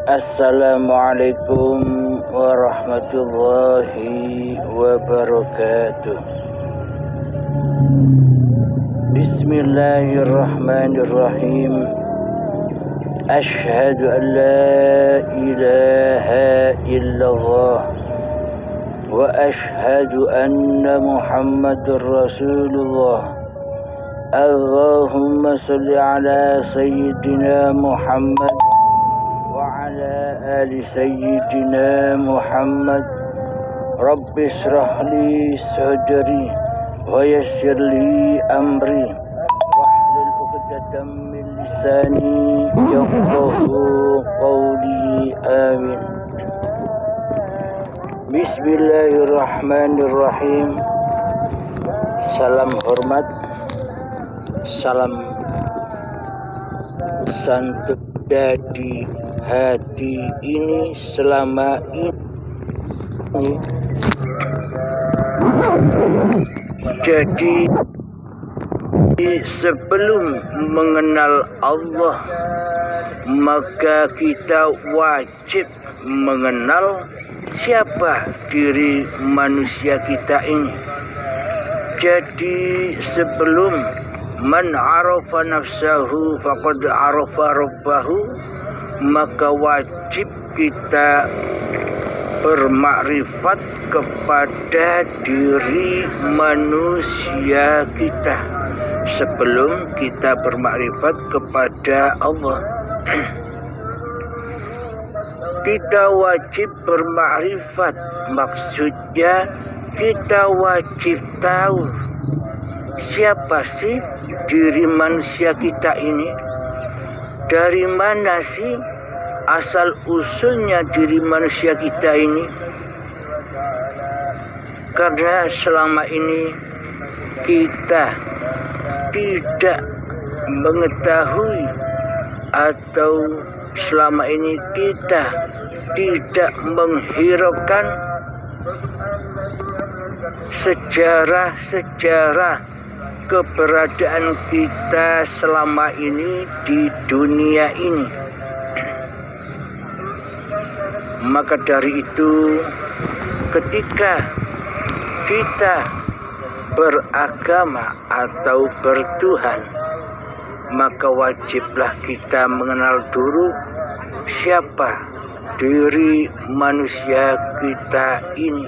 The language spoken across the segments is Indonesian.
Assalamualaikum warahmatullahi wabarakatuh. Bismillahirrahmanirrahim. Ashhadu an la ilaha illallah wa ashhadu anna Muhammadar Rasulullah. Allahumma salli ala sayyidina Muhammad آل سيدنا محمد. رب اشرح لي صدري ويسر لي أمري واحلل عقدة من لساني يفقهوا قولي آمين. Bismillahirrahmanirrahim. Salam hormat, salam santun dari hati ini selama ini. Jadi sebelum mengenal Allah, maka kita wajib mengenal siapa diri manusia kita ini. Jadi sebelum man arafa nafsahu faqad arafa rabbahu, maka wajib kita bermakrifat kepada diri manusia kita sebelum kita bermakrifat kepada Allah. Kita wajib bermakrifat, maksudnya kita wajib tahu siapa sih diri manusia kita ini. Dari mana sih asal usulnya diri manusia kita ini? Karena selama ini kita tidak mengetahui, atau selama ini kita tidak menghiraukan sejarah keberadaan kita selama ini di dunia ini. Maka dari itu, ketika kita beragama atau bertuhan, maka wajiblah kita mengenal dulu siapa diri manusia kita ini.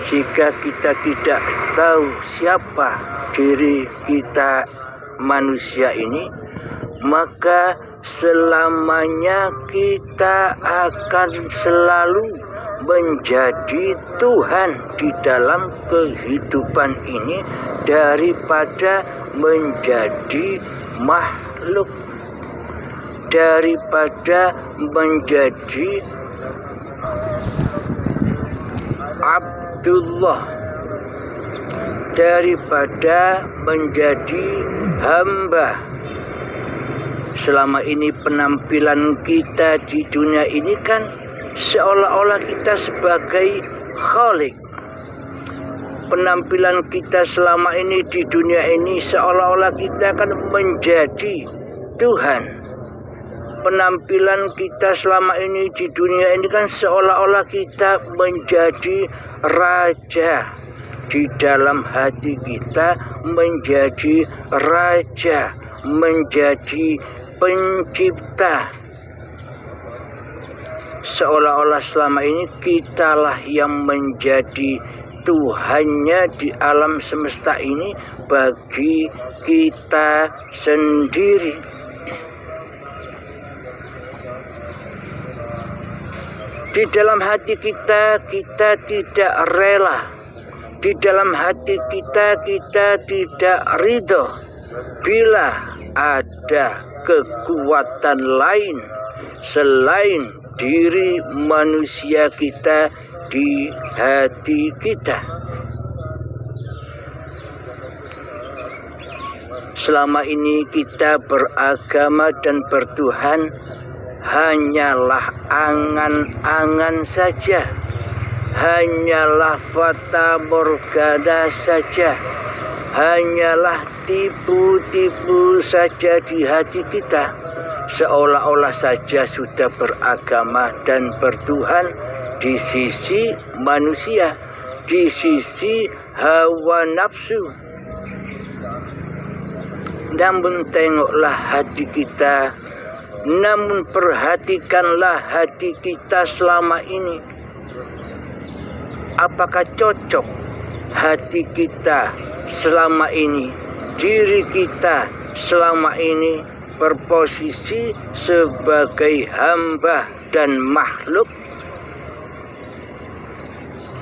Jika kita tidak tahu siapa diri kita manusia ini, maka selamanya kita akan selalu menjadi Tuhan di dalam kehidupan ini daripada menjadi makhluk, daripada menjadi Abdullah, daripada menjadi hamba. Selama ini penampilan kita di dunia ini kan seolah-olah kita sebagai Khalik. Penampilan kita selama ini di dunia ini seolah-olah kita akan menjadi Tuhan. Penampilan kita selama ini di dunia ini kan seolah-olah kita menjadi raja. Di dalam hati kita menjadi raja, menjadi pencipta. Seolah-olah selama ini kitalah yang menjadi Tuhannya di alam semesta ini bagi kita sendiri. Di dalam hati kita, kita tidak rela. Di dalam hati kita, kita tidak ridho bila ada kekuatan lain selain diri manusia kita di hati kita. Selama ini kita beragama dan bertuhan hanyalah angan-angan saja, hanyalah fata morgana saja, hanyalah tipu-tipu saja di hati kita. seolah-olah saja sudah beragama dan bertuhan di sisi manusia, di sisi hawa nafsu. Namun tengoklah hati kita, namun perhatikanlah hati kita selama ini. Apakah cocok hati kita selama ini, diri kita selama ini berposisi sebagai hamba dan makhluk,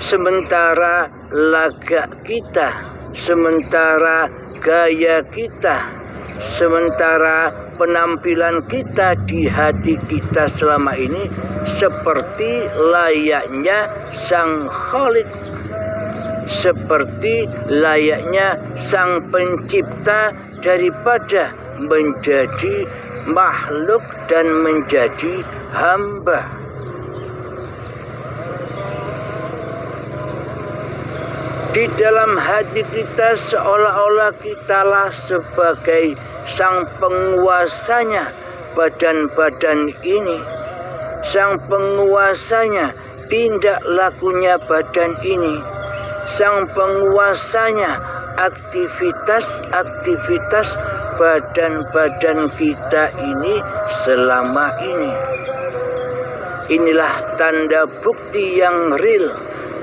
sementara lagak kita, sementara gaya kita, sementara penampilan kita di hati kita selama ini seperti layaknya Sang Khalik, seperti layaknya Sang Pencipta daripada menjadi makhluk dan menjadi hamba. Di dalam hati kita seolah-olah kitalah sebagai sang penguasanya badan-badan ini, sang penguasanya tindak lakunya badan ini, sang penguasanya aktivitas-aktivitas badan-badan kita ini selama ini. Inilah tanda bukti yang real,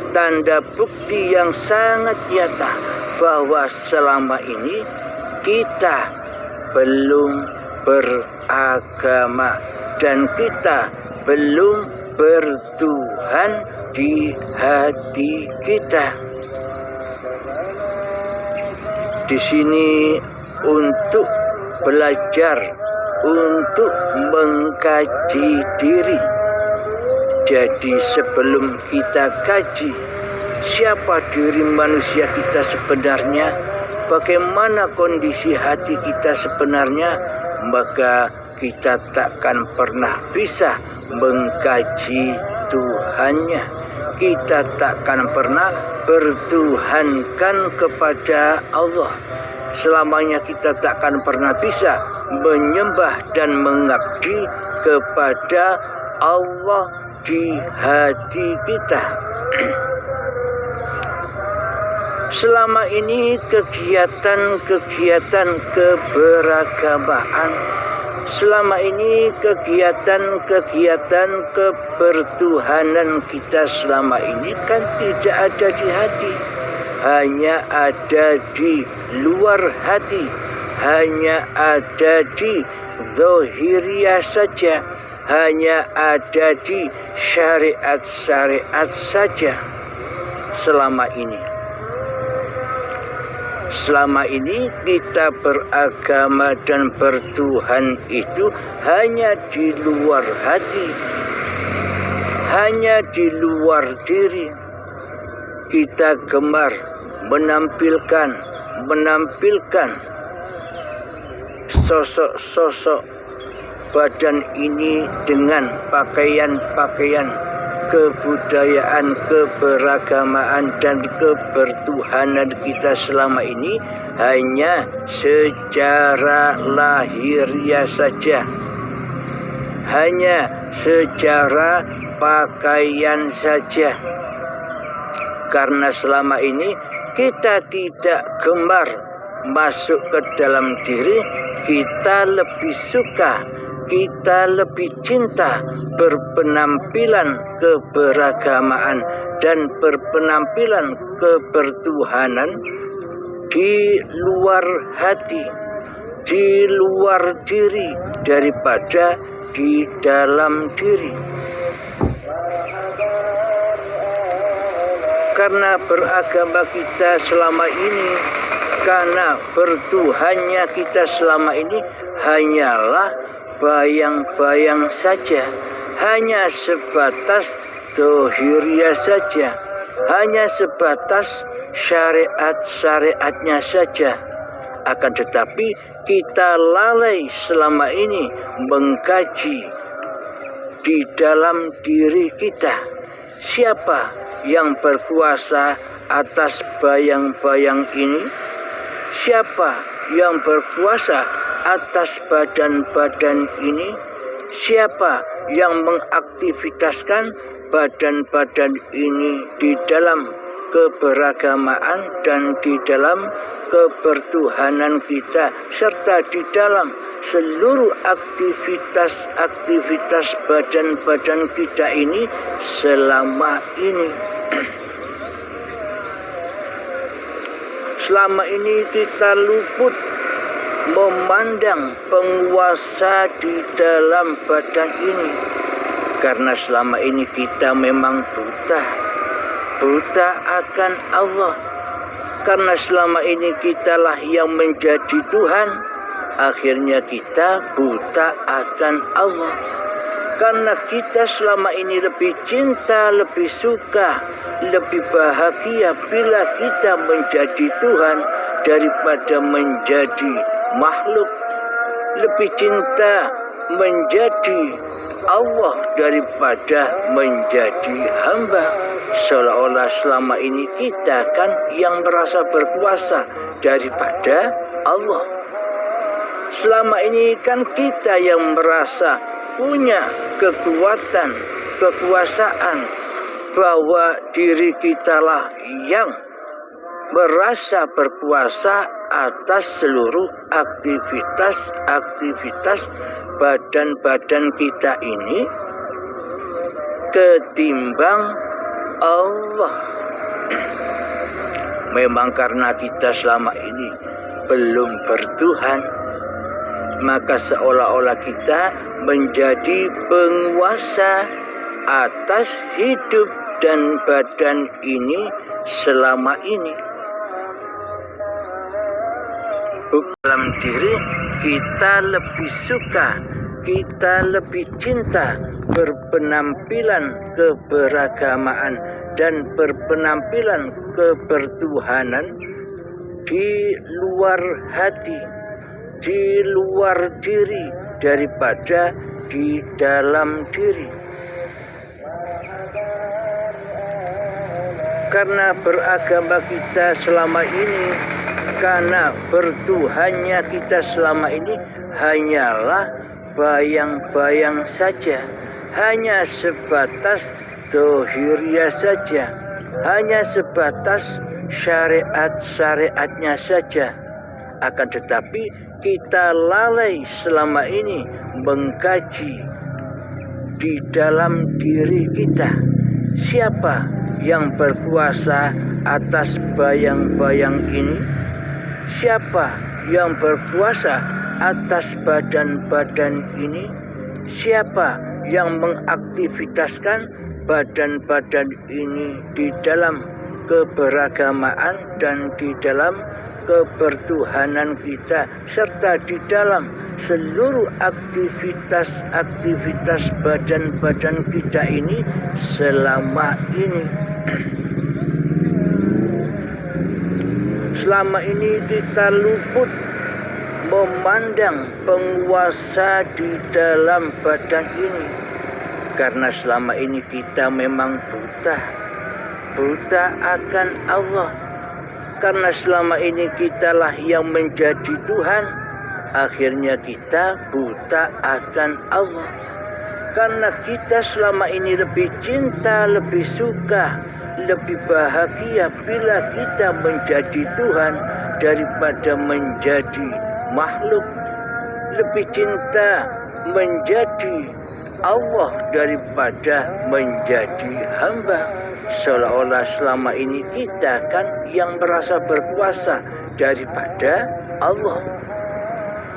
tanda bukti yang sangat nyata bahwa selama ini kita belum beragama dan kita belum bertuhan di hati kita. Di sini untuk belajar, untuk mengkaji diri. Jadi sebelum kita kaji siapa diri manusia kita sebenarnya, bagaimana kondisi hati kita sebenarnya, maka kita takkan pernah bisa mengkaji Tuhannya. Kita takkan pernah bertuhankan kepada Allah. Selamanya kita takkan pernah bisa menyembah dan mengabdi kepada Allah di hati kita. Selama ini kegiatan-kegiatan keberagamaan, selama ini kegiatan-kegiatan kebertuhanan kita selama ini kan tidak ada di hati, hanya ada di luar hati, hanya ada di zahiriyah saja, hanya ada di syariat-syariat saja selama ini. Selama ini kita beragama dan bertuhan itu hanya di luar hati, hanya di luar diri. Kita gemar menampilkan sosok-sosok badan ini dengan pakaian-pakaian kebudayaan, keberagamaan dan kebertuhanan kita selama ini hanya secara lahiriah saja, hanya secara pakaian saja. Karena selama ini kita tidak gemar masuk ke dalam diri, kita lebih suka, kita lebih cinta berpenampilan keberagamaan dan berpenampilan kebertuhanan di luar hati, di luar diri daripada di dalam diri. Karena beragama kita selama ini, karena bertuhannya kita selama ini hanyalah bayang-bayang saja, hanya sebatas zahiriyah saja, hanya sebatas syariat-syariatnya saja. Akan tetapi kita lalai selama ini mengkaji di dalam diri kita, siapa yang berkuasa atas bayang-bayang ini, siapa yang berkuasa atas badan-badan ini? Siapa yang mengaktivitaskan badan-badan ini di dalam keberagamaan dan di dalam kebertuhanan kita, serta di dalam seluruh aktivitas-aktivitas badan-badan kita ini selama ini? Selama ini kita luput memandang penguasa di dalam badan ini, karena selama ini kita memang buta akan Allah. Karena selama ini kitalah yang menjadi Tuhan, akhirnya kita buta akan Allah. Karena kita selama ini lebih cinta, lebih suka, lebih bahagia bila kita menjadi Tuhan daripada menjadi makhluk. Lebih cinta menjadi Allah daripada menjadi hamba. Seolah-olah selama ini kita kan yang merasa berkuasa daripada Allah. Selama ini kan kita yang merasa punya kekuatan, kekuasaan, bahwa diri kitalah yang merasa berkuasa atas seluruh aktivitas badan-badan kita ini ketimbang Allah. Memang karena kita selama ini belum bertuhan, maka seolah-olah kita menjadi penguasa atas hidup dan badan ini selama ini. Dalam diri kita lebih suka, kita lebih cinta berpenampilan keberagamaan dan berpenampilan kebertuhanan di luar hati, di luar diri daripada di dalam diri. Karena beragama kita selama ini, karena bertuhannya kita selama ini hanyalah bayang-bayang saja, hanya sebatas dohiriyah saja, hanya sebatas syariat-syariatnya saja. Akan tetapi kita lalai selama ini mengkaji di dalam diri kita, siapa yang berkuasa atas bayang-bayang ini, siapa yang berkuasa atas badan-badan ini, siapa yang mengaktivitaskan badan-badan ini di dalam keberagamaan dan di dalam kebertuhanan kita, serta di dalam seluruh aktivitas-aktivitas badan-badan kita ini selama ini. Selama ini kita luput memandang penguasa di dalam badan ini, karena selama ini kita memang buta akan Allah. Karena selama ini kitalah yang menjadi Tuhan, akhirnya kita buta akan Allah. Karena kita selama ini lebih cinta, lebih suka, lebih bahagia bila kita menjadi Tuhan daripada menjadi makhluk. Lebih cinta menjadi Allah daripada menjadi hamba. Seolah-olah selama ini kita kan yang merasa berkuasa daripada Allah.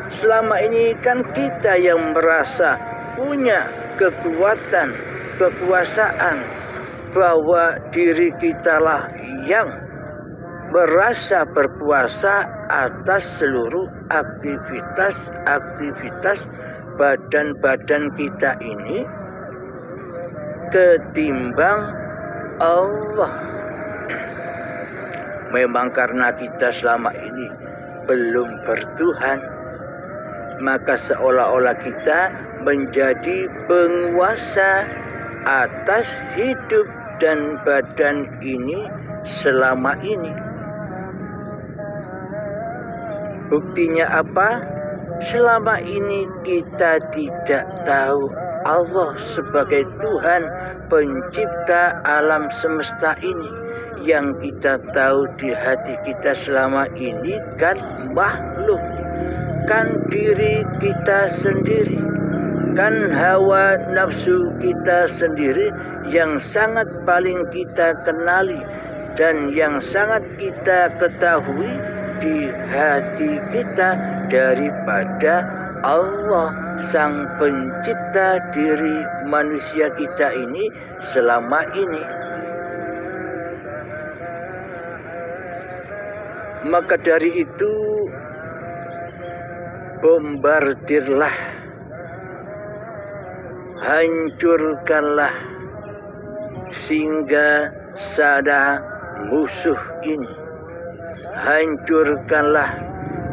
Selama ini kan kita yang merasa punya kekuatan, kekuasaan, bahwa diri kitalah yang merasa berkuasa atas seluruh aktivitas badan-badan kita ini ketimbang Allah. Memang karena kita selama ini belum bertuhan, maka seolah-olah kita menjadi penguasa atas hidup dan badan ini selama ini. Buktinya apa? Selama ini kita tidak tahu Allah sebagai Tuhan pencipta alam semesta ini. Yang kita tahu di hati kita selama ini kan makhluk, kan diri kita sendiri, kan hawa nafsu kita sendiri yang sangat paling kita kenali dan yang sangat kita ketahui di hati kita daripada Allah sang pencipta diri manusia kita ini selama ini. Maka dari itu bombardirlah, hancurkanlah sehingga sada musuh ini, hancurkanlah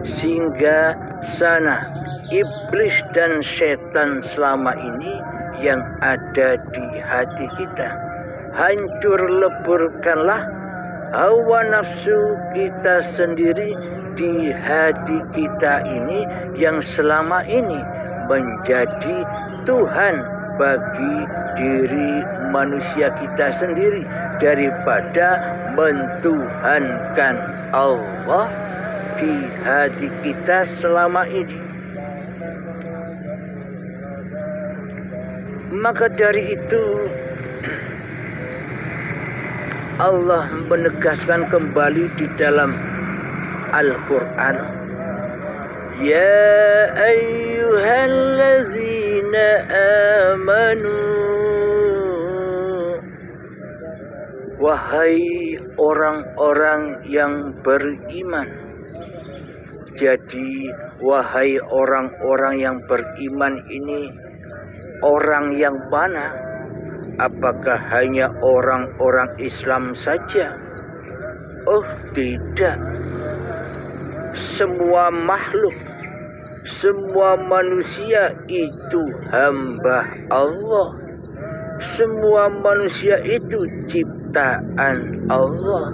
sehingga sana iblis dan setan selama ini yang ada di hati kita. Hancur leburkanlah hawa nafsu kita sendiri di hati kita ini yang selama ini menjadi Tuhan bagi diri manusia kita sendiri daripada mentuhankan Allah di hati kita selama ini. Maka dari itu Allah menegaskan kembali di dalam Al-Quran, Ya ayyuhallazina amanu, wahai orang-orang yang beriman. Jadi wahai orang-orang yang beriman ini orang yang mana? Apakah hanya orang-orang Islam saja? Oh tidak. Semua makhluk, semua manusia itu hamba Allah. Semua manusia itu ciptaan Allah.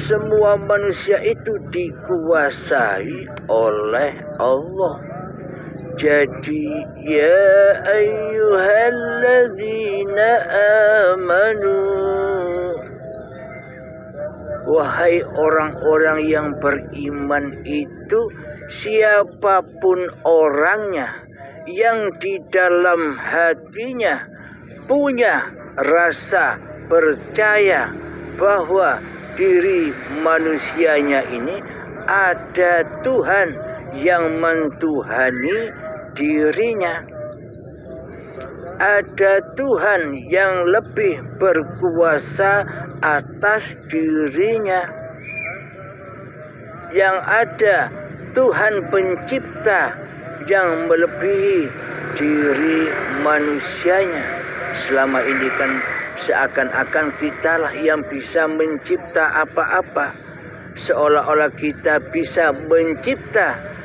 Semua manusia itu dikuasai oleh Allah. Jadi ya ayyuhalladzina amanu, wahai orang-orang yang beriman itu, siapapun orangnya yang di dalam hatinya punya rasa percaya bahwa diri manusianya ini ada Tuhan yang mentuhani dirinya, ada Tuhan yang lebih berkuasa atas dirinya, yang ada Tuhan pencipta yang melebihi diri manusianya. Selama ini kan seakan-akan kitalah yang bisa mencipta apa-apa, seolah-olah kita bisa mencipta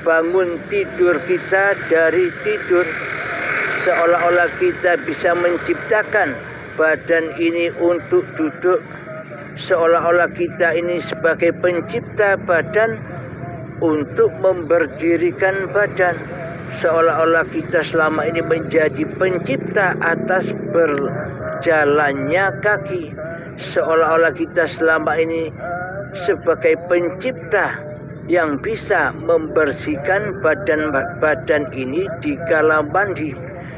bangun tidur kita dari tidur, seolah-olah kita bisa menciptakan badan ini untuk duduk, seolah-olah kita ini sebagai pencipta badan untuk memberdirikan badan, seolah-olah kita selama ini menjadi pencipta atas berjalannya kaki, seolah-olah kita selama ini sebagai pencipta yang bisa membersihkan badan ini di kala mandi,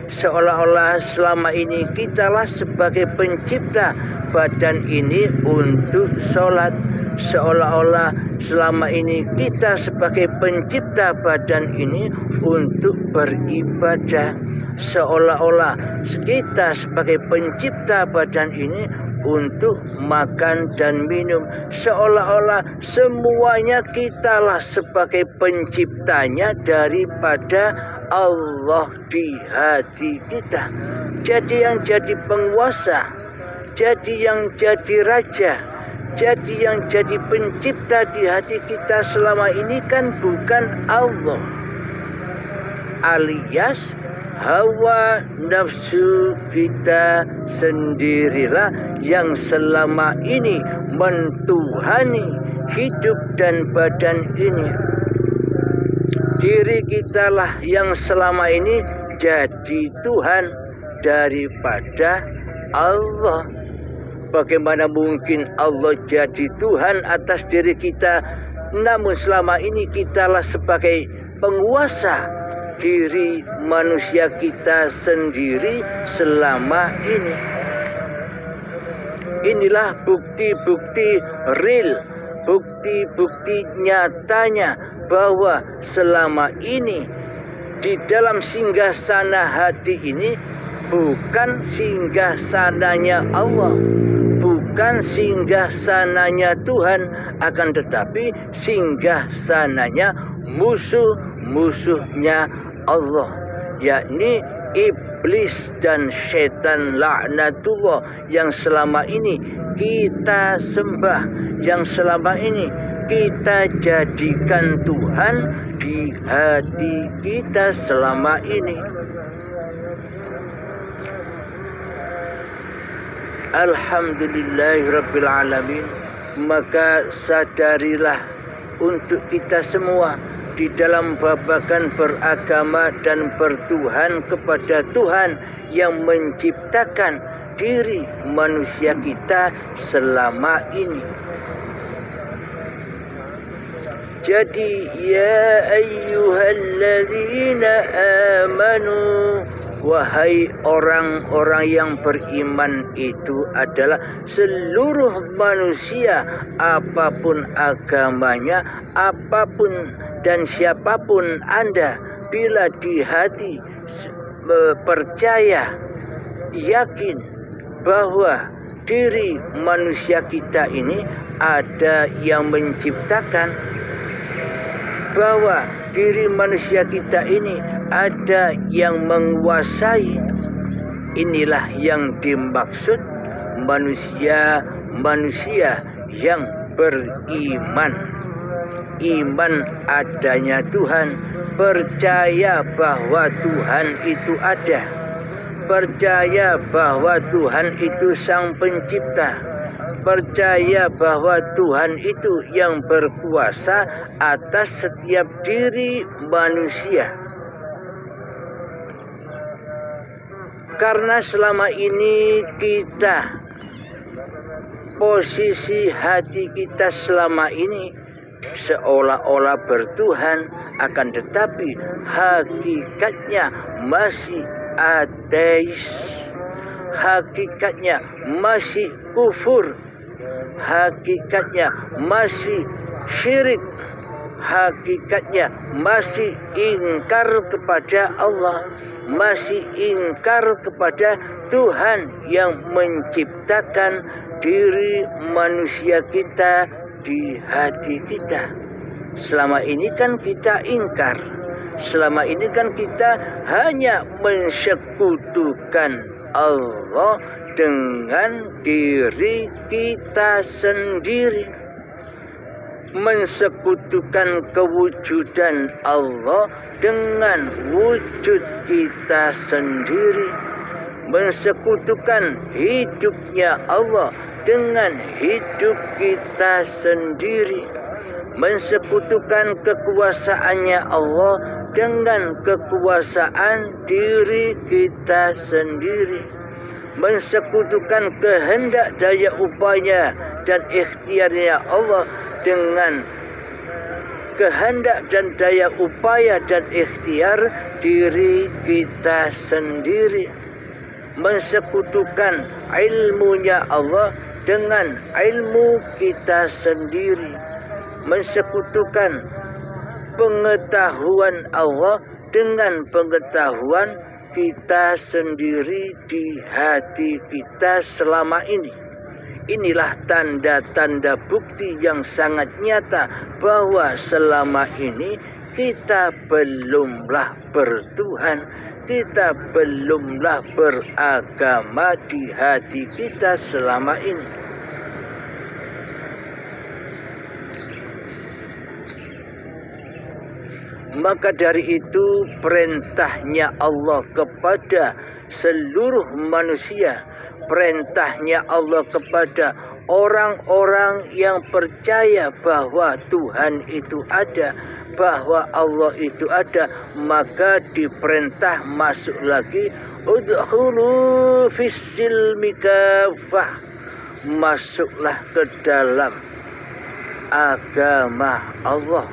seolah-olah selama ini kitalah sebagai pencipta badan ini untuk sholat, seolah-olah selama ini kita sebagai pencipta badan ini untuk beribadah, seolah-olah kita sebagai pencipta badan ini untuk makan dan minum, seolah-olah semuanya kitalah sebagai penciptanya daripada Allah di hati kita. Jadi yang jadi penguasa, jadi yang jadi raja, jadi yang jadi pencipta di hati kita selama ini kan bukan Allah, alias hawa nafsu kita sendirilah yang selama ini mentuhani hidup dan badan ini. diri kitalah yang selama ini jadi Tuhan daripada Allah. Bagaimana mungkin Allah jadi Tuhan atas diri kita, namun selama ini kitalah sebagai penguasa diri manusia kita sendiri selama ini. Inilah bukti-bukti real, bukti-bukti nyatanya bahwa selama ini di dalam singgasana hati ini bukan singgasananya Allah, bukan singgasananya Tuhan, akan tetapi singgasananya musuh-musuhnya Allah, yakni iblis dan setan laknatullah yang selama ini kita sembah, yang selama ini kita jadikan Tuhan di hati kita selama ini. Alhamdulillahirabbil alamin. Maka sadarilah untuk kita semua di dalam babagan beragama dan bertuhan kepada Tuhan yang menciptakan diri manusia kita selama ini. Jadi ya ayyuhalladzina amanu, wahai orang-orang yang beriman itu adalah seluruh manusia, apapun agamanya, apapun dan siapapun Anda, bila di hati percaya, yakin bahwa diri manusia kita ini ada yang menciptakan, bahwa diri manusia kita ini ada yang menguasai, inilah yang dimaksud manusia yang beriman. Iman adanya Tuhan, percaya bahwa Tuhan itu ada, percaya bahwa Tuhan itu Sang Pencipta, percaya bahwa Tuhan itu yang berkuasa atas setiap diri manusia. Karena selama ini kita, posisi hati kita selama ini seolah-olah bertuhan, akan tetapi hakikatnya masih ateis, hakikatnya masih kufur, hakikatnya masih syirik, hakikatnya masih ingkar kepada Allah, masih ingkar kepada Tuhan yang menciptakan diri manusia kita di hati kita. Selama ini kan kita ingkar, selama ini kan kita hanya mensekutukan Allah dengan diri kita sendiri, mensekutukan kewujudan Allah dengan wujud kita sendiri, mensekutukan hidupnya Allah dengan hidup kita sendiri, mensekutukan kekuasaannya Allah dengan kekuasaan diri kita sendiri, mensekutukan kehendak daya upaya dan ikhtiarnya Allah dengan kehendak dan daya upaya dan ikhtiar diri kita sendiri, mensekutukan ilmunya Allah dengan ilmu kita sendiri, mensekutukan pengetahuan Allah dengan pengetahuan kita sendiri di hati kita selama ini. Inilah tanda-tanda bukti yang sangat nyata bahwa selama ini kita belumlah bertuhan, kita belumlah beragama di hati kita selama ini. Maka dari itu perintahnya Allah kepada seluruh manusia, perintahnya Allah kepada orang-orang yang percaya bahwa Tuhan itu ada, bahwa Allah itu ada, maka diperintah masuk lagi, udkhulu fis-silmi kafah, masuklah ke dalam agama Allah,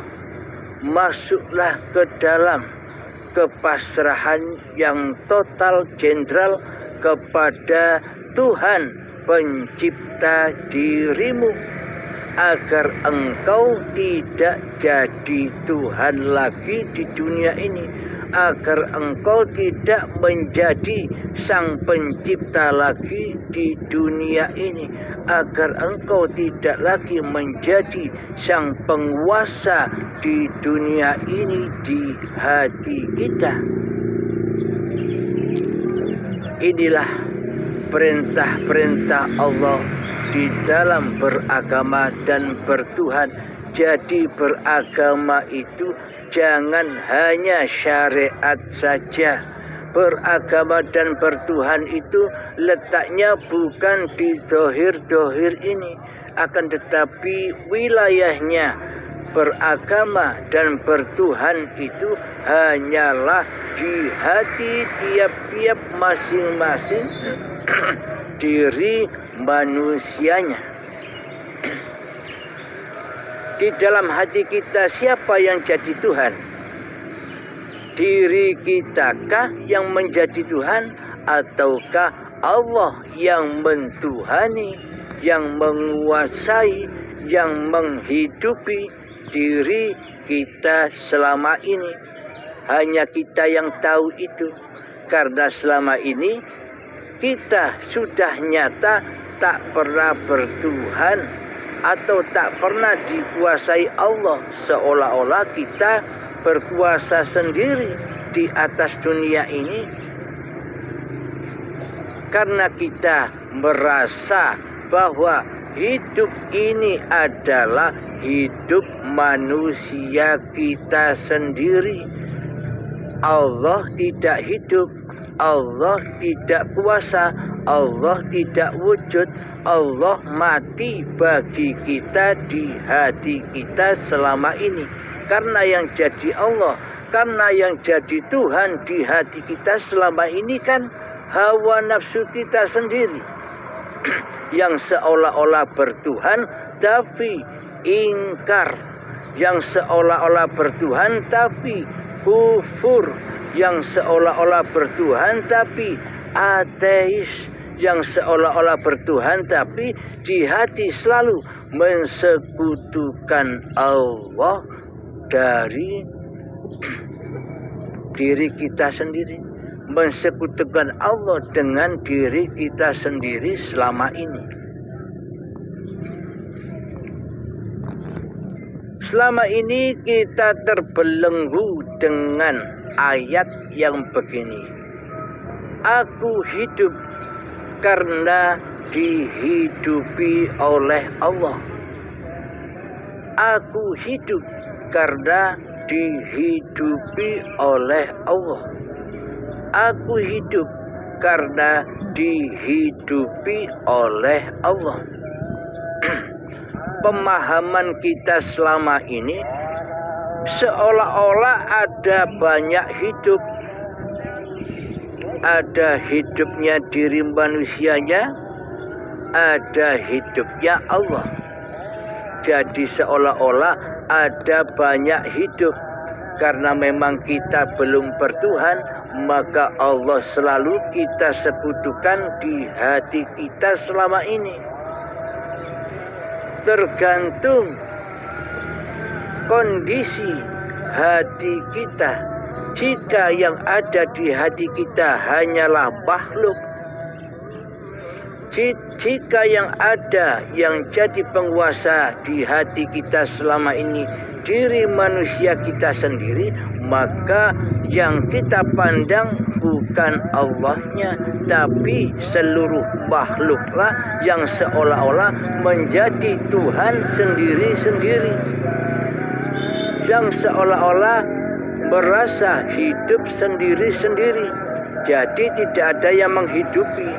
masuklah ke dalam kepasrahan yang total jenderal kepada Tuhan pencipta dirimu, agar engkau tidak jadi Tuhan lagi di dunia ini, agar engkau tidak menjadi sang pencipta lagi di dunia ini, agar engkau tidak lagi menjadi sang penguasa di dunia ini di hati kita. Inilah perintah-perintah Allah di dalam beragama dan bertuhan. Jadi beragama itu jangan hanya syariat saja. Beragama dan bertuhan itu letaknya bukan di dohir-dohir ini, akan tetapi wilayahnya beragama dan bertuhan itu hanyalah di hati tiap-tiap masing-masing diri manusianya. Di dalam hati kita siapa yang jadi Tuhan? Diri kitakah yang menjadi Tuhan, ataukah Allah yang mentuhani, yang menguasai, yang menghidupi diri kita selama ini? Hanya kita yang tahu itu, karena selama ini kita sudah nyata tak pernah bertuhan atau tak pernah dikuasai Allah, seolah-olah kita berkuasa sendiri di atas dunia ini, karena kita merasa bahwa hidup ini adalah hidup manusia kita sendiri. Allah tidak hidup, Allah tidak kuasa, Allah tidak wujud, Allah mati bagi kita di hati kita selama ini. Karena yang jadi Allah, karena yang jadi Tuhan di hati kita selama ini kan hawa nafsu kita sendiri yang seolah-olah bertuhan tapi ingkar, yang seolah-olah bertuhan tapi kufur, yang seolah-olah bertuhan tapi ateis, yang seolah-olah bertuhan tapi di hati selalu mensekutukan Allah dari diri kita sendiri, mensekutukan Allah dengan diri kita sendiri selama ini. Selama ini kita terbelenggu dengan ayat yang begini: aku hidup karena dihidupi oleh Allah. Aku hidup karena dihidupi oleh Allah. Aku hidup karena dihidupi oleh Allah. Pemahaman kita selama ini seolah-olah ada banyak hidup. Ada hidupnya diri manusianya, ada hidupnya Allah. Jadi seolah-olah ada banyak hidup. Karena memang kita belum bertuhan, maka Allah selalu kita sekutukan di hati kita selama ini. Tergantung kondisi hati kita. Jika yang ada di hati kita hanyalah makhluk, jika yang ada yang jadi penguasa di hati kita selama ini diri manusia kita sendiri, maka yang kita pandang bukan Allahnya, tapi seluruh makhluklah yang seolah-olah menjadi Tuhan sendiri-sendiri, yang seolah-olah merasa hidup sendiri-sendiri. Jadi tidak ada yang menghidupi.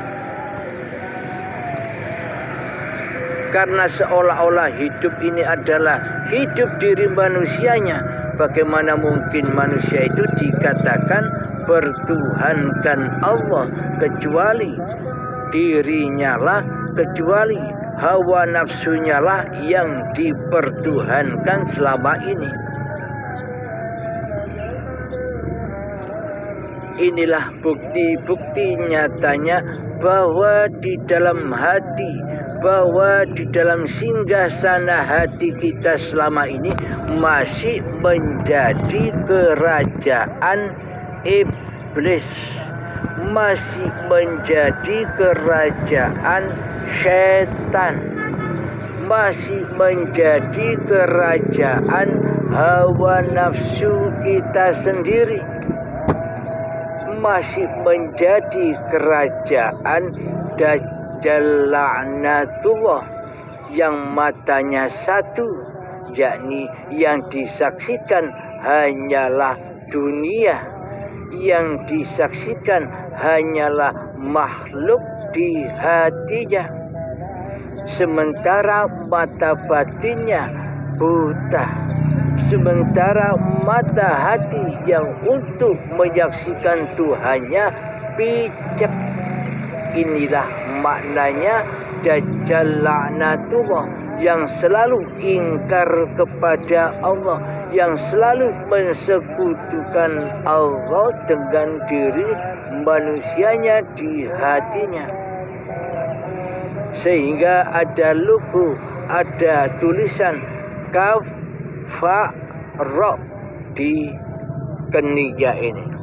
Karena seolah-olah hidup ini adalah hidup diri manusianya. Bagaimana mungkin manusia itu dikatakan bertuhankan Allah, kecuali dirinya lah, kecuali hawa nafsunya lah yang dipertuhankan selama ini. Inilah bukti-bukti nyatanya bahwa di dalam hati, bahwa di dalam singgasana hati kita selama ini masih menjadi kerajaan iblis, masih menjadi kerajaan setan, masih menjadi kerajaan hawa nafsu kita sendiri, masih menjadi kerajaan Dajjal laknatullah yang matanya satu, yakni yang disaksikan hanyalah dunia, yang disaksikan hanyalah makhluk di hatinya, sementara mata batinnya buta, sementara mata hati yang untuk menyaksikan Tuhannya picek. Inilah maknanya Dajjal laknatullah yang selalu ingkar kepada Allah, yang selalu mensekutukan Allah dengan diri manusianya di hatinya. Sehingga ada logo, ada tulisan kaf fa ra di keninya ini.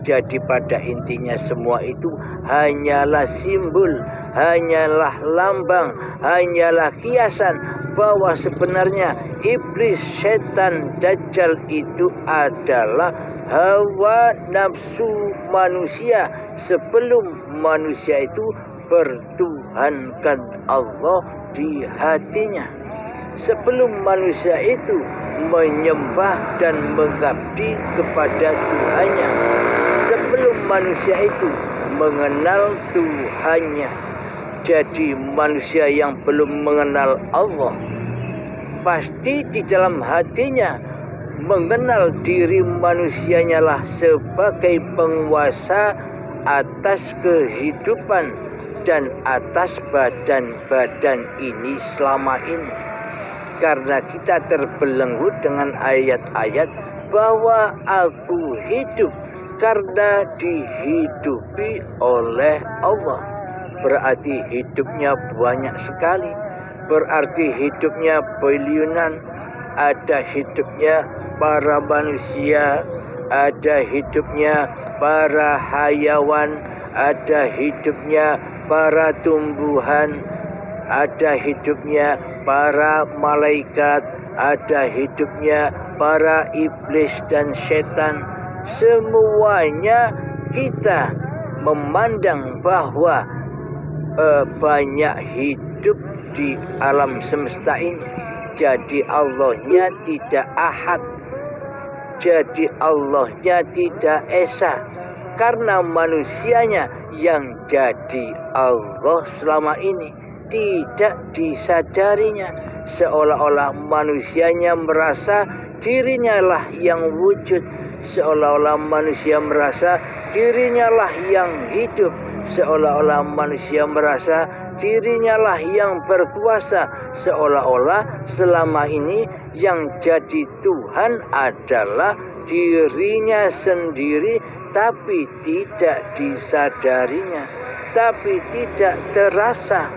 Jadi pada intinya semua itu hanyalah simbol, hanyalah lambang, hanyalah kiasan bahwa sebenarnya iblis, setan, dajjal itu adalah hawa nafsu manusia sebelum manusia itu bertuhankan Allah di hatinya. Sebelum manusia itu menyembah dan mengabdi kepada Tuhannya, sebelum manusia itu mengenal Tuhannya. Jadi manusia yang belum mengenal Allah pasti di dalam hatinya mengenal diri manusianya lah sebagai penguasa atas kehidupan dan atas badan-badan ini selama ini. Karena kita terbelenggu dengan ayat-ayat bahwa aku hidup karena dihidupi oleh Allah. Berarti hidupnya banyak sekali. Berarti hidupnya biliunan. Ada hidupnya para manusia, ada hidupnya para hayawan, ada hidupnya para tumbuhan, ada hidupnya para malaikat, ada hidupnya para iblis dan setan. Semuanya kita memandang bahwa banyak hidup di alam semesta ini. Jadi Allahnya tidak ahad, jadi Allahnya tidak esa, karena manusianya yang jadi Allah selama ini tidak disadarinya. Seolah-olah manusianya merasa dirinya lah yang wujud, seolah-olah manusia merasa dirinya lah yang hidup, seolah-olah manusia merasa dirinya lah yang berkuasa, seolah-olah selama ini yang jadi Tuhan adalah dirinya sendiri, tapi tidak disadarinya, tapi tidak terasa.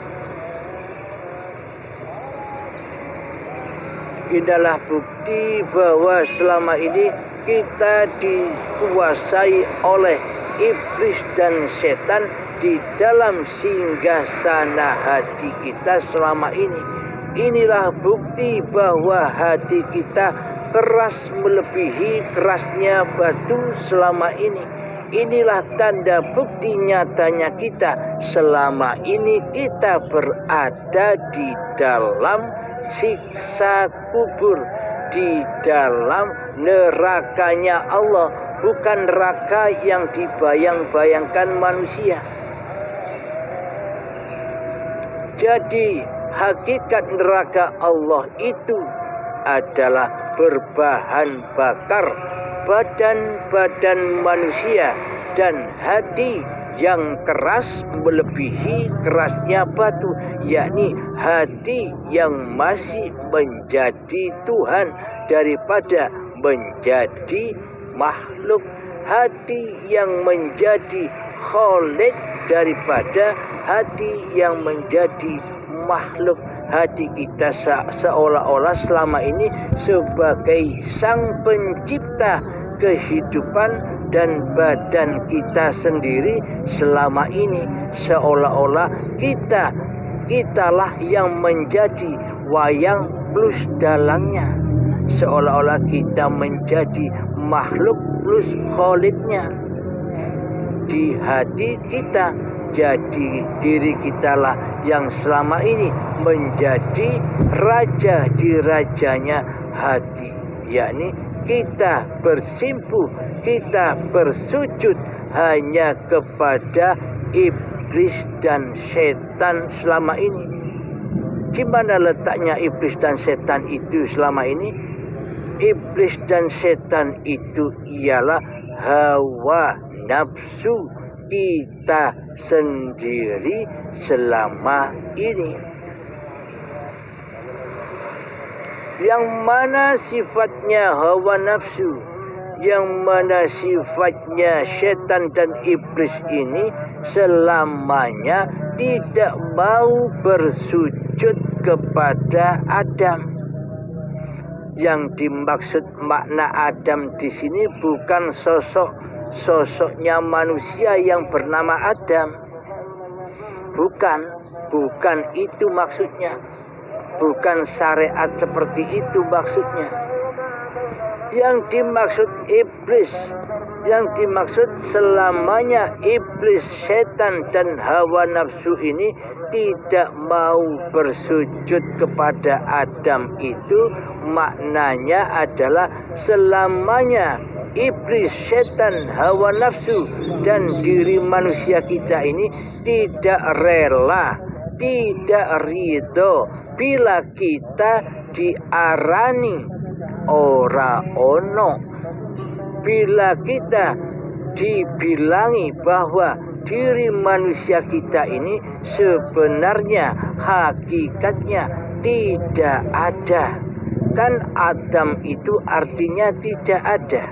Inilah bukti bahwa selama ini kita dikuasai oleh iblis dan setan di dalam singgasana hati kita selama ini. Inilah bukti bahwa hati kita keras melebihi kerasnya batu selama ini. Inilah tanda bukti nyatanya kita selama ini kita berada di dalam siksa kubur, di dalam nerakanya Allah, bukan neraka yang dibayang-bayangkan manusia. Jadi hakikat neraka Allah itu adalah berbahan bakar badan-badan manusia dan hati yang keras melebihi kerasnya batu, yakni hati yang masih menjadi Tuhan daripada menjadi makhluk, hati yang menjadi Khalik daripada hati yang menjadi makhluk. Hati kita seolah-olah selama ini sebagai sang pencipta kehidupan, dan badan kita sendiri selama ini seolah-olah kitalah yang menjadi wayang plus dalangnya, seolah-olah kita menjadi makhluk plus khalidnya. Di hati kita, jadi diri kitalah yang selama ini menjadi raja di rajanya hati, yakni kita bersimpuh, kita bersujud hanya kepada iblis dan setan selama ini. Di mana letaknya iblis dan setan itu selama ini? Iblis dan setan itu ialah hawa nafsu kita sendiri selama ini, yang mana sifatnya hawa nafsu, yang mana sifatnya setan dan iblis ini selamanya tidak mau bersujud kepada Adam. Yang dimaksud makna Adam di sini bukan sosoknya manusia yang bernama Adam. Bukan itu maksudnya. Bukan syariat seperti itu maksudnya. Yang dimaksud iblis, yang dimaksud selamanya iblis, setan dan hawa nafsu ini tidak mau bersujud kepada Adam, itu maknanya adalah selamanya iblis, setan, hawa nafsu dan diri manusia kita ini tidak rela, tidak ridho bila kita diarani ora ono, bila kita dibilangi bahwa diri manusia kita ini sebenarnya hakikatnya tidak ada. Kan Adam itu artinya tidak ada.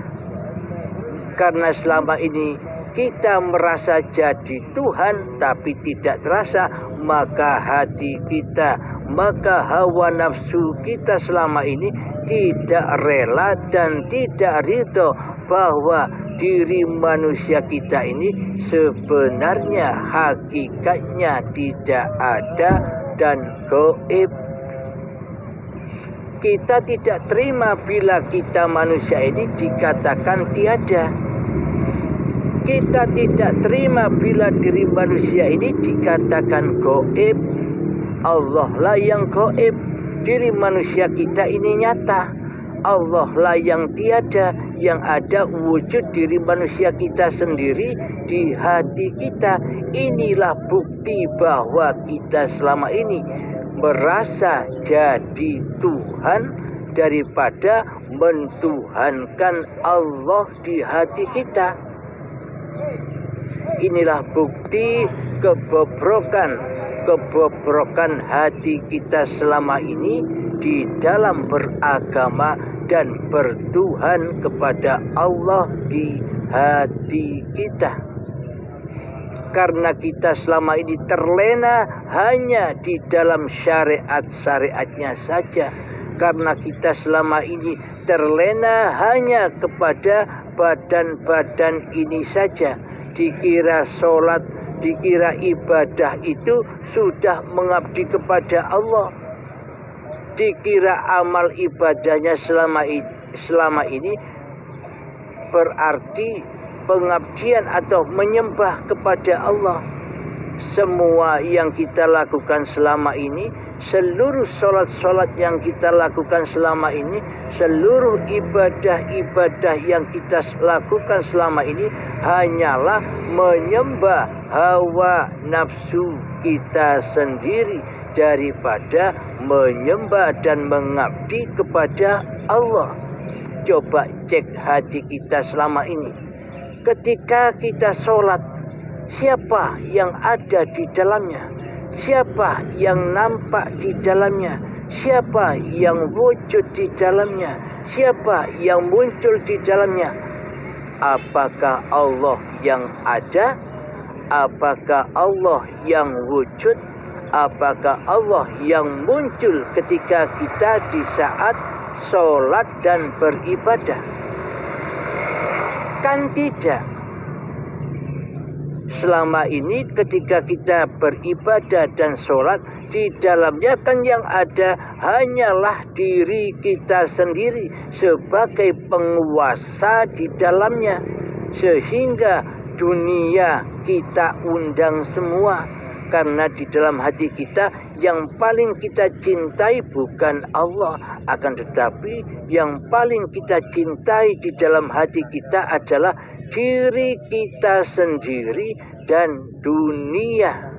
Karena selama ini kita merasa jadi Tuhan tapi tidak terasa, maka hati kita, maka hawa nafsu kita selama ini tidak rela dan tidak ridho bahwa diri manusia kita ini sebenarnya hakikatnya tidak ada dan gaib. Kita tidak terima bila kita manusia ini dikatakan tiada. Kita tidak terima bila diri manusia ini dikatakan gaib. Allah lah yang gaib, diri manusia kita ini nyata. Allah lah yang tiada, yang ada wujud diri manusia kita sendiri di hati kita. Inilah bukti bahwa kita selama ini merasa jadi Tuhan daripada mentuhankan Allah di hati kita. Inilah bukti kebobrokan hati kita selama ini di dalam beragama dan bertuhan kepada Allah di hati kita. Karena kita selama ini terlena hanya di dalam syariat-syariatnya saja. Karena kita selama ini terlena hanya kepada badan-badan ini saja. Dikira sholat, dikira ibadah itu sudah mengabdi kepada Allah. Dikira amal ibadahnya selama ini berarti pengabdian atau menyembah kepada Allah. Semua yang kita lakukan selama ini, seluruh sholat-sholat yang kita lakukan selama ini, seluruh ibadah-ibadah yang kita lakukan selama ini hanyalah menyembah hawa nafsu kita sendiri daripada menyembah dan mengabdi kepada Allah. Coba cek hati kita selama ini. Ketika kita sholat, siapa yang ada di dalamnya? Siapa yang nampak di dalamnya? Siapa yang wujud di dalamnya? Siapa yang muncul di dalamnya? Apakah Allah yang ada? Apakah Allah yang wujud? Apakah Allah yang muncul ketika kita di saat sholat dan beribadah? Kan tidak. Selama ini ketika kita beribadah dan sholat, di dalamnya kan yang ada hanyalah diri kita sendiri sebagai penguasa di dalamnya. Sehingga dunia kita undang semua. Karena di dalam hati kita yang paling kita cintai bukan Allah. Akan tetapi yang paling kita cintai di dalam hati kita adalah diri kita sendiri dan dunia.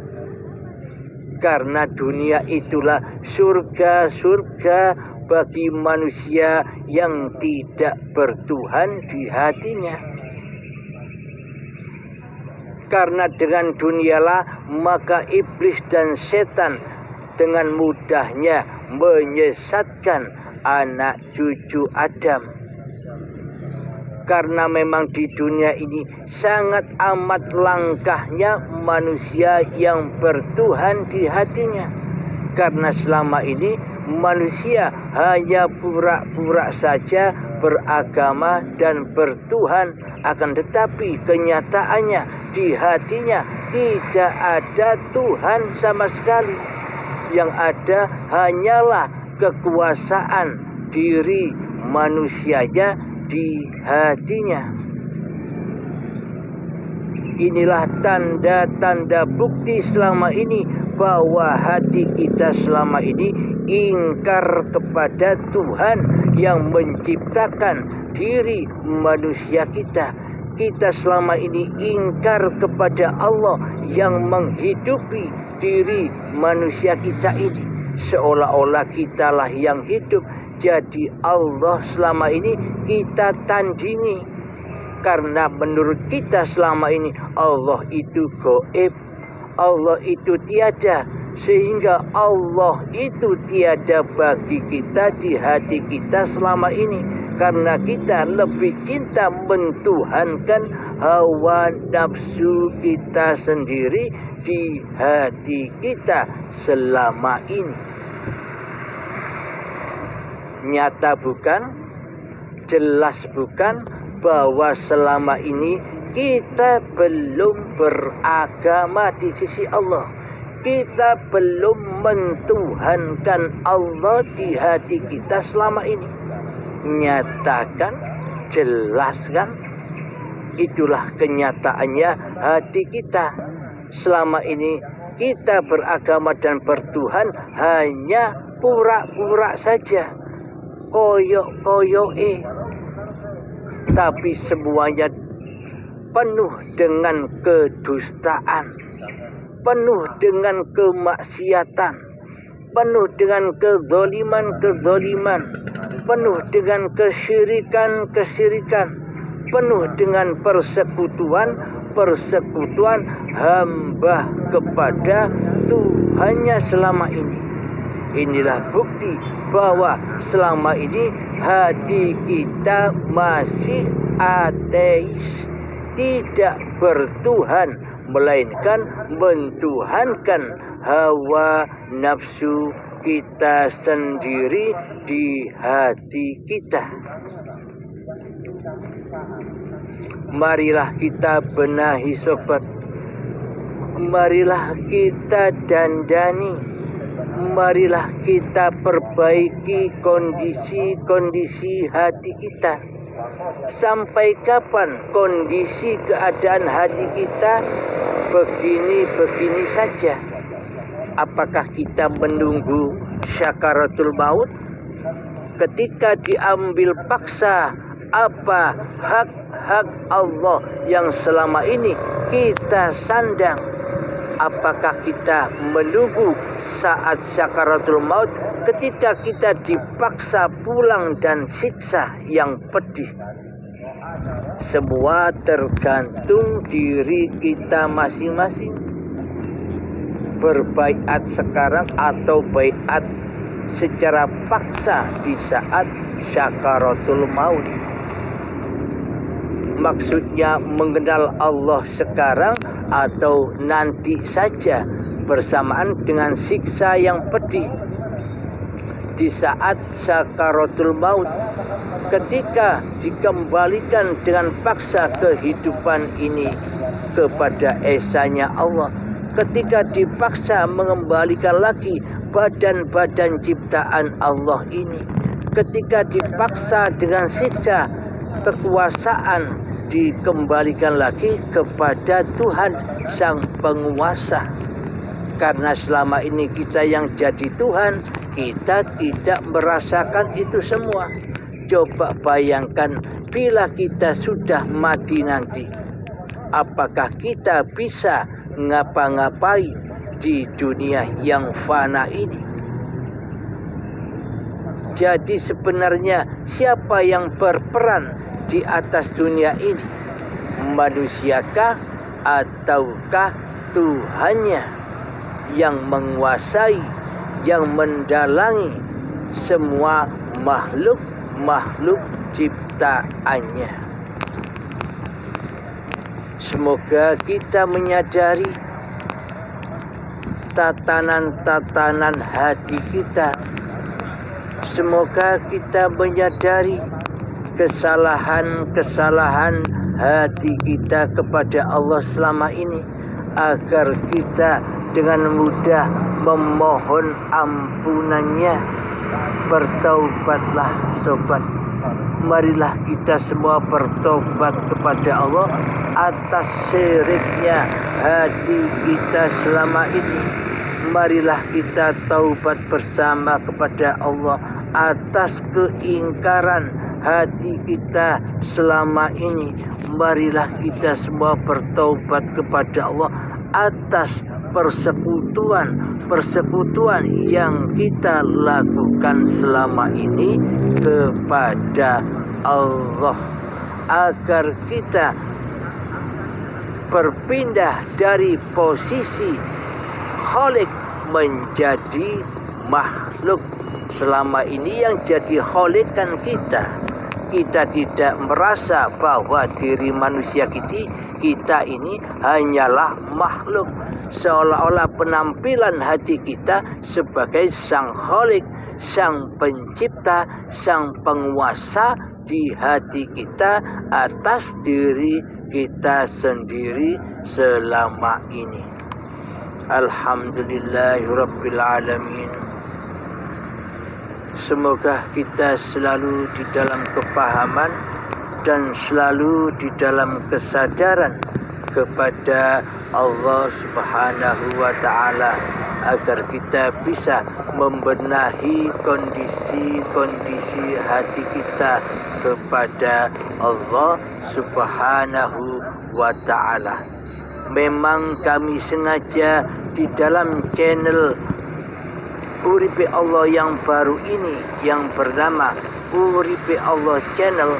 Karena dunia itulah surga-surga bagi manusia yang tidak bertuhan di hatinya. Karena dengan dunialah maka iblis dan setan dengan mudahnya menyesatkan anak cucu Adam. Karena memang di dunia ini sangat amat langkahnya manusia yang bertuhan di hatinya. Karena selama ini manusia hanya pura-pura saja beragama dan bertuhan, akan tetapi kenyataannya di hatinya tidak ada Tuhan sama sekali. Yang ada hanyalah kekuasaan diri manusianya di hatinya. Inilah tanda-tanda bukti selama ini bahwa hati kita selama ini ingkar kepada Tuhan yang menciptakan diri manusia kita. Kita selama ini ingkar kepada Allah yang menghidupi diri manusia kita ini. Seolah-olah kitalah yang hidup. Jadi Allah selama ini kita tandingi. Karena menurut kita selama ini Allah itu gaib, Allah itu tiada. Sehingga Allah itu tiada bagi kita di hati kita selama ini. Karena kita lebih cinta mentuhankan hawa nafsu kita sendiri di hati kita selama ini. Nyata bukan? Jelas bukan bahwa selama ini kita belum beragama di sisi Allah. Kita belum mentuhankan Allah di hati kita selama ini. Nyatakan, jelaskan, itulah kenyataannya hati kita. Selama ini kita beragama dan bertuhan hanya pura-pura saja, koyok-koyoke, tapi semuanya penuh dengan kedustaan, penuh dengan kemaksiatan, penuh dengan kezaliman-kezaliman, penuh dengan kesyirikan-kesyirikan, penuh dengan persekutuan hamba kepada Tuhannya selama ini. Inilah bukti bahwa selama ini hati kita masih ateis, tidak bertuhan, melainkan mentuhankan hawa nafsu kita sendiri di hati kita. Marilah kita benahi sobat. Marilah kita dandani. Marilah kita perbaiki kondisi-kondisi hati kita. Sampai kapan kondisi keadaan hati kita begini-begini saja? Apakah kita menunggu syakaratul maut? Ketika diambil paksa, apa hak-hak Allah yang selama ini kita sandang? Apakah kita menunggu saat sakaratul maut ketika kita dipaksa pulang dan siksa yang pedih? Semua tergantung diri kita masing-masing. Berbaiat sekarang atau baiat secara paksa di saat sakaratul maut. Maksudnya mengenal Allah sekarang atau nanti saja bersamaan dengan siksa yang pedih di saat sakaratul maut, ketika dikembalikan dengan paksa kehidupan ini kepada esanya Allah, ketika dipaksa mengembalikan lagi badan-badan ciptaan Allah ini, ketika dipaksa dengan siksa kekuasaan dikembalikan lagi kepada Tuhan Sang Penguasa. Karena selama ini kita yang jadi Tuhan, kita tidak merasakan itu semua. Coba bayangkan bila kita sudah mati nanti, apakah kita bisa ngapa-ngapai di dunia yang fana ini? Jadi sebenarnya siapa yang berperan di atas dunia ini? Manusiakah ataukah Tuhannya yang menguasai, yang mendalangi semua makhluk ciptaannya? Semoga kita menyadari tatanan-tatanan hati kita. Semoga kita menyadari kesalahan-kesalahan hati kita kepada Allah selama ini, agar kita dengan mudah memohon ampunannya. Bertaubatlah sobat. Marilah kita semua bertobat kepada Allah atas syiriknya hati kita selama ini. Marilah kita taubat bersama kepada Allah atas keingkaran hati kita selama ini. Marilah kita semua bertaubat kepada Allah atas persekutuan yang kita lakukan selama ini kepada Allah, agar kita berpindah dari posisi khalik menjadi makhluk. Selama ini yang jadi khalik kan kita. Kita tidak merasa bahwa diri manusia kita ini hanyalah makhluk. Seolah-olah penampilan hati kita sebagai sang khalik, sang pencipta, sang penguasa di hati kita atas diri kita sendiri selama ini. Alhamdulillahirabbil alamin. Semoga kita selalu di dalam kepahaman dan selalu di dalam kesadaran kepada Allah Subhanahu wa ta'ala, agar kita bisa membenahi kondisi-kondisi hati kita kepada Allah Subhanahu wa ta'ala. Memang kami sengaja di dalam channel Uripe Allah yang baru ini, yang bernama Uripe Allah Channel,